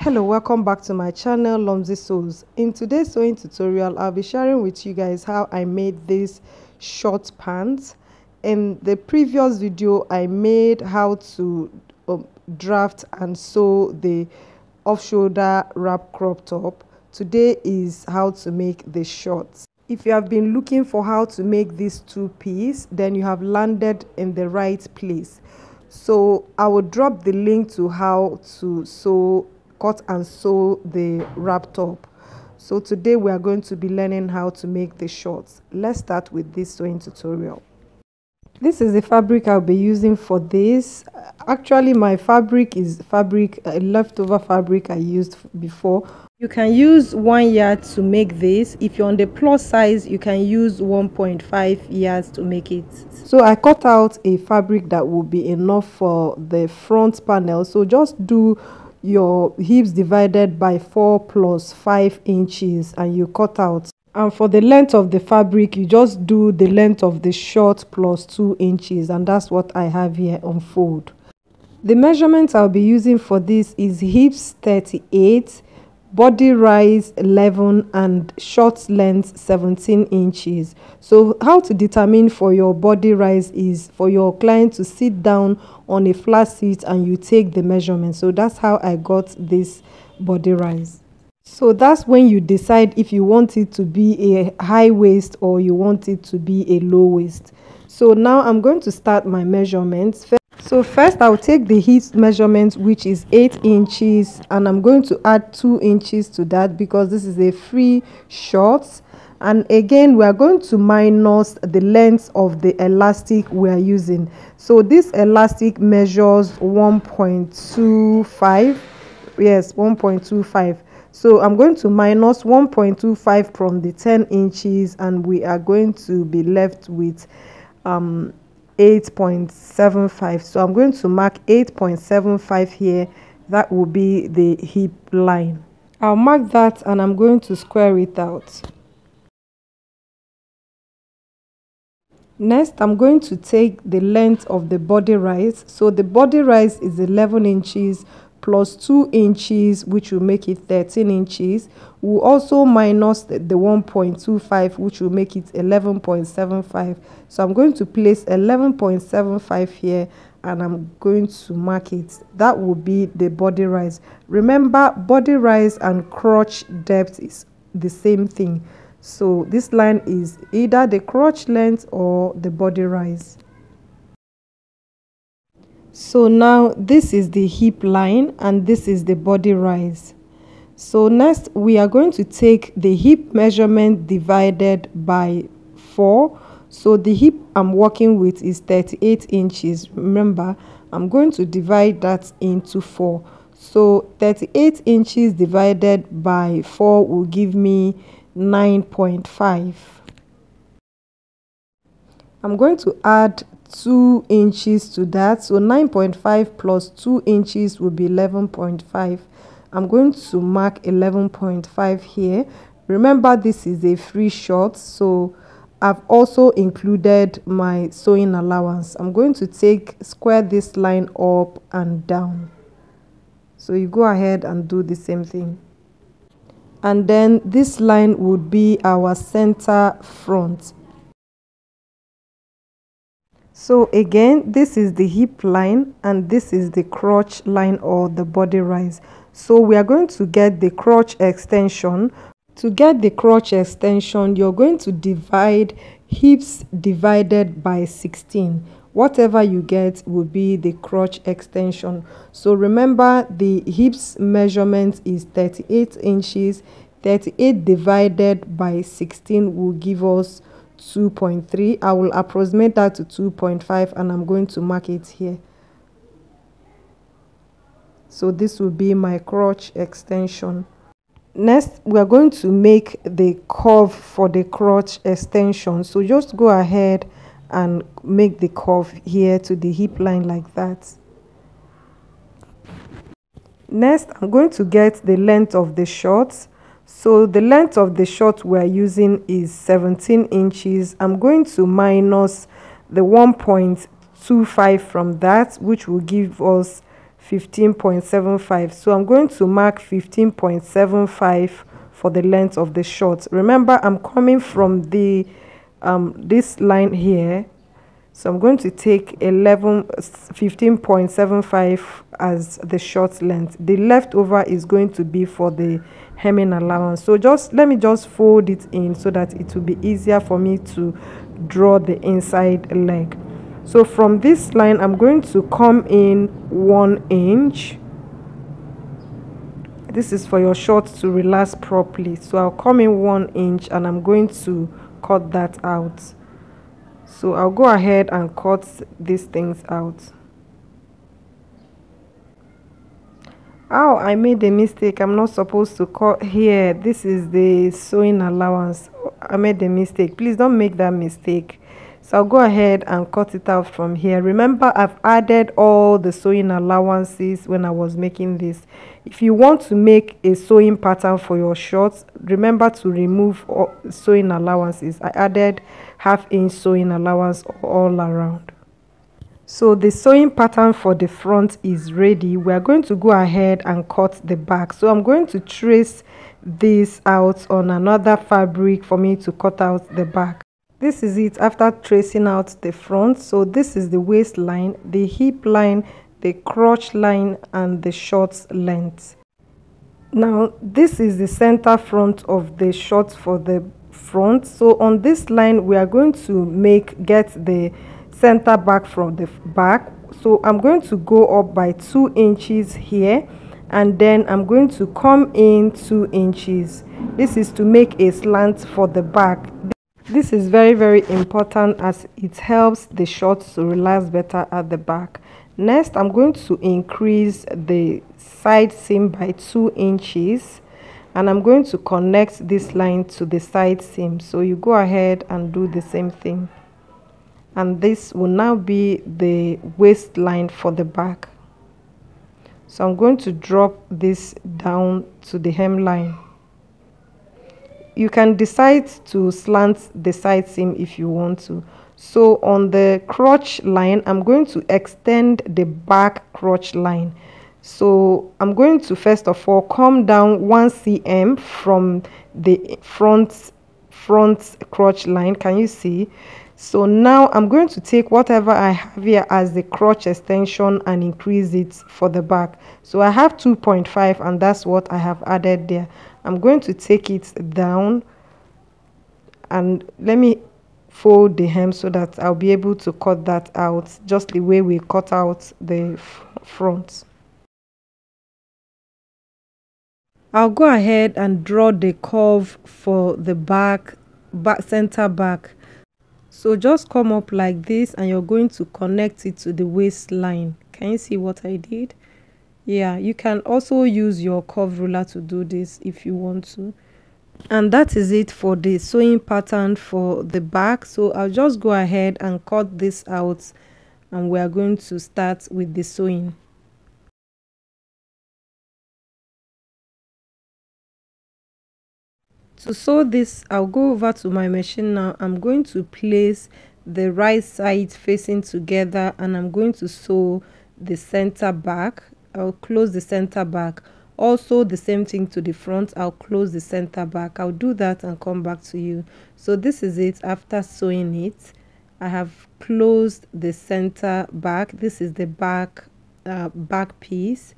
Hello, welcome back to my channel Lomzy Sews. In today's sewing tutorial, I'll be sharing with you guys how I made this short pants. In the previous video, I made how to draft and sew the off-shoulder wrap crop top. Today is how to make the shorts. If you have been looking for how to make this two-piece, then you have landed in the right place. So I will drop the link to how to cut and sew the wrap top. So today we are going to be learning how to make the shorts. Let's start with this sewing tutorial. This is the fabric I'll be using for this. Actually, my fabric is leftover fabric I used before. You can use 1 yard to make this. If you're on the plus size, you can use 1.5 yards to make it. So I cut out a fabric that will be enough for the front panel. So just do your hips divided by 4 plus 5 inches and you cut out. And for the length of the fabric, you just do the length of the short plus 2 inches, and that's what I have here on fold. The measurement I'll be using for this is hips 38, body rise 11, and short length 17 inches. So how to determine for your body rise is for your client to sit down on a flat seat and you take the measurement. So that's how I got this body rise. So that's when you decide if you want it to be a high waist or you want it to be a low waist. So now I'm going to start my measurements. So first I'll take the hip measurement, which is 8 inches, and I'm going to add 2 inches to that because this is a free short. And again, we are going to minus the length of the elastic we are using. So this elastic measures 1.25. Yes, 1.25. So I'm going to minus 1.25 from the 10 inches, and we are going to be left with 8.75. So I'm going to mark 8.75 here. That will be the hip line. I'll mark that and I'm going to square it out. Next, I'm going to take the length of the body rise. So the body rise is 11 inches plus 2 inches, which will make it 13 inches. We'll also minus the 1.25, which will make it 11.75. So I'm going to place 11.75 here and I'm going to mark it. That will be the body rise. Remember, body rise and crotch depth is the same thing. So this line is either the crotch length or the body rise. So now this is the hip line and this is the body rise. So next we are going to take the hip measurement divided by 4. So the hip I'm working with is 38 inches. Remember, I'm going to divide that into 4. So 38 inches divided by 4 will give me 9.5. I'm going to add 2 inches to that. So 9.5 plus 2 inches will be 11.5. I'm going to mark 11.5 here. Remember, this is a free short, so I've also included my sewing allowance. I'm going to square this line up and down. So you go ahead and do the same thing. And then this line would be our center front. So again, this is the hip line and this is the crotch line or the body rise. So we are going to get the crotch extension. To get the crotch extension, you're going to divide hips divided by 16. Whatever you get will be the crotch extension. So remember, the hips measurement is 38 inches. 38 divided by 16 will give us 2.3. I will approximate that to 2.5 and I'm going to mark it here. So this will be my crotch extension. Next, we are going to make the curve for the crotch extension. So just go ahead and make the curve here to the hip line like that. Next, I'm going to get the length of the shorts. So the length of the short we're using is 17 inches. I'm going to minus the 1.25 from that, which will give us 15.75. So I'm going to mark 15.75 for the length of the short. Remember, I'm coming from the this line here, so I'm going to take 15.75 as the short length. The leftover is going to be for the hemming allowance. So let me just fold it in so that it will be easier for me to draw the inside leg. So from this line, I'm going to come in 1 inch. This is for your short to relax properly. So I'll come in 1 inch and I'm going to cut that out. So I'll go ahead and cut these things out. Oh, I made a mistake. I'm not supposed to cut here. This is the sewing allowance. I made a mistake. Please don't make that mistake. So I'll go ahead and cut it out from here. Remember, I've added all the sewing allowances when I was making this. If you want to make a sewing pattern for your shorts, remember to remove all sewing allowances. I added half-inch sewing allowance all around. So the sewing pattern for the front is ready. We are going to go ahead and cut the back. So I'm going to trace this out on another fabric for me to cut out the back. This is it after tracing out the front. So this is the waistline, the hip line, the crotch line, and the short length. Now this is the center front of the shorts for the front. So on this line we are going to get the center back from the back. So I'm going to go up by 2 inches here, and then I'm going to come in 2 inches. This is to make a slant for the back. This is very, very important as it helps the shorts to relax better at the back. Next, I'm going to increase the side seam by 2 inches, and I'm going to connect this line to the side seam. So you go ahead and do the same thing. And this will now be the waistline for the back. So I'm going to drop this down to the hemline. You can decide to slant the side seam if you want to. So on the crotch line, I'm going to extend the back crotch line. So I'm going to first of all come down 1 cm from the front crotch line. Can you see? So now I'm going to take whatever I have here as the crotch extension and increase it for the back. So I have 2.5, and that's what I have added there. I'm going to take it down, and let me fold the hem so that I'll be able to cut that out just the way we cut out the front. I'll go ahead and draw the curve for the back center back. So just come up like this, and you're going to connect it to the waistline. Can you see what I did? Yeah, you can also use your curve ruler to do this if you want to. And that is it for the sewing pattern for the back. So I'll just go ahead and cut this out, and we are going to start with the sewing. To sew this, I'll go over to my machine now. I'm going to place the right side facing together, and I'm going to sew the center back. I'll close the center back. Also the same thing to the front. I'll close the center back. I'll do that and come back to you. So this is it after sewing it. I have closed the center back. This is the back piece.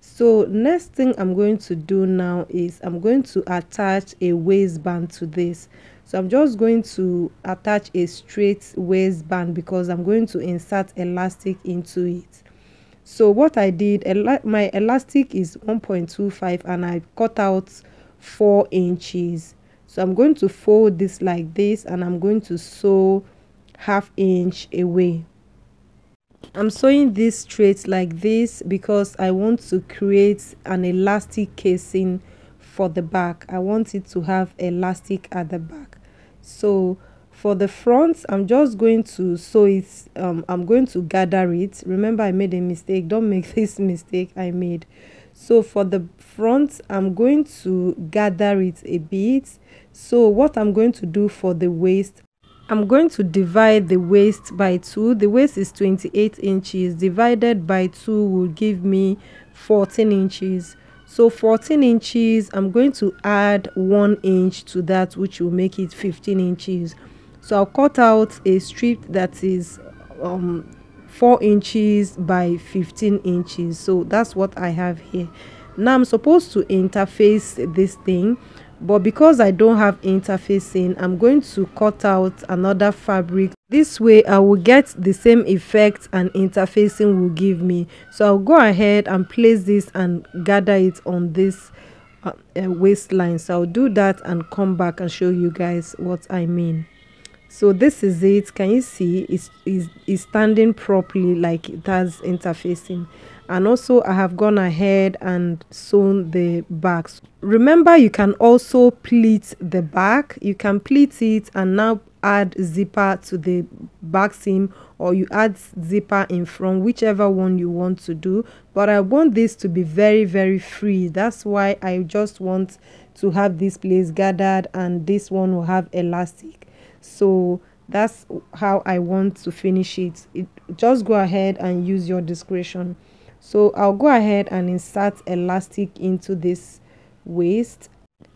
So next thing I'm going to do now is I'm going to attach a waistband to this. So I'm just going to attach a straight waistband because I'm going to insert elastic into it. So what I did, my elastic is 1.25 and I cut out 4 inches. So I'm going to fold this like this, and I'm going to sew ½ inch away. I'm sewing this straight like this because I want to create an elastic casing for the back. I want it to have elastic at the back. So for the front, I'm just going to sew it. I'm going to gather it. Remember, I made a mistake. Don't make this mistake I made. So for the front, I'm going to gather it a bit. So what I'm going to do for the waist, I'm going to divide the waist by 2. The waist is 28 inches. Divided by 2 will give me 14 inches. So 14 inches, I'm going to add 1 inch to that, which will make it 15 inches. So I'll cut out a strip that is 4 inches by 15 inches. So that's what I have here. Now I'm supposed to interface this thing, but because I don't have interfacing, I'm going to cut out another fabric. This way I will get the same effect and interfacing will give me. So I'll go ahead and place this and gather it on this waistline. So I'll do that and come back and show you guys what I mean. So this is it. Can you see it's standing properly, like it has interfacing. And also I have gone ahead and sewn the back. Remember, you can also pleat the back. You can pleat it and now add zipper to the back seam, or you add zipper in front, whichever one you want to do. But I want this to be very, very free. That's why I just want to have this place gathered, and this one will have elastic. So that's how I want to finish it. Just go ahead and use your discretion. So I'll go ahead and insert elastic into this waist.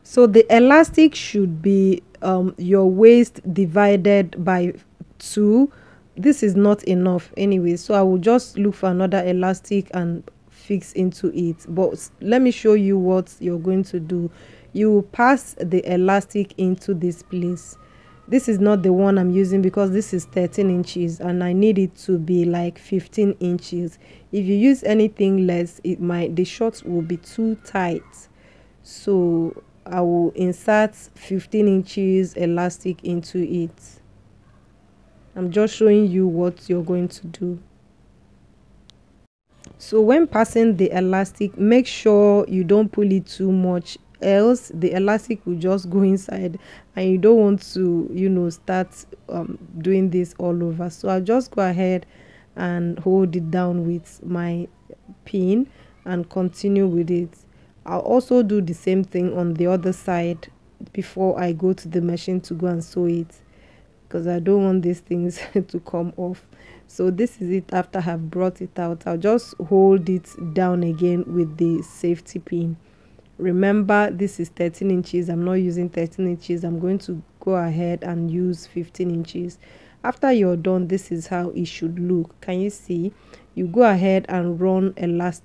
So the elastic should be your waist divided by 2. This is not enough anyway, so I will just look for another elastic and fix into it. But let me show you what you're going to do. You will pass the elastic into this place. This is not the one I'm using because this is 13 inches and I need it to be like 15 inches. If you use anything less, the shorts will be too tight. So I will insert 15 inches elastic into it. I'm just showing you what you're going to do. So when passing the elastic, make sure you don't pull it too much, else the elastic will just go inside and you don't want to, you know, start doing this all over. So I'll just go ahead and hold it down with my pin and continue with it. I'll also do the same thing on the other side before I go to the machine to go and sew it, because I don't want these things to come off. So this is it. After I have brought it out, I'll just hold it down again with the safety pin. Remember, this is 13 inches. I'm not using 13 inches. I'm going to go ahead and use 15 inches. After you're done, this is how it should look. Can you see? You go ahead and run a last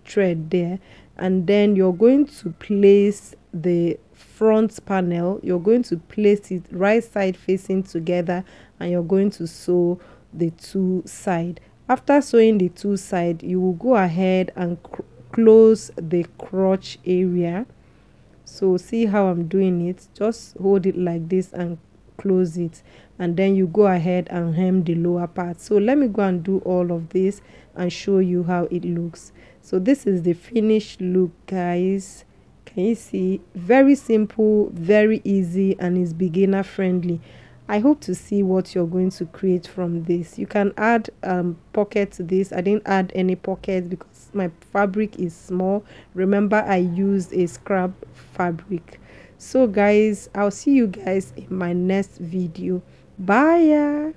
thread there, and then you're going to place the front panel. You're going to place it right side facing together, and you're going to sew the two side. After sewing the two side, you will go ahead and close the crotch area. So see how I'm doing it? Just hold it like this and close it, and then you go ahead and hem the lower part. So let me go and do all of this and show you how it looks. So this is the finished look, guys. Can you see? Very simple, very easy, and is beginner friendly. I hope to see what you're going to create from this. You can add pocket to this. I didn't add any pocket because my fabric is small. Remember, I used a scrap fabric. So guys, I'll see you guys in my next video. Bye.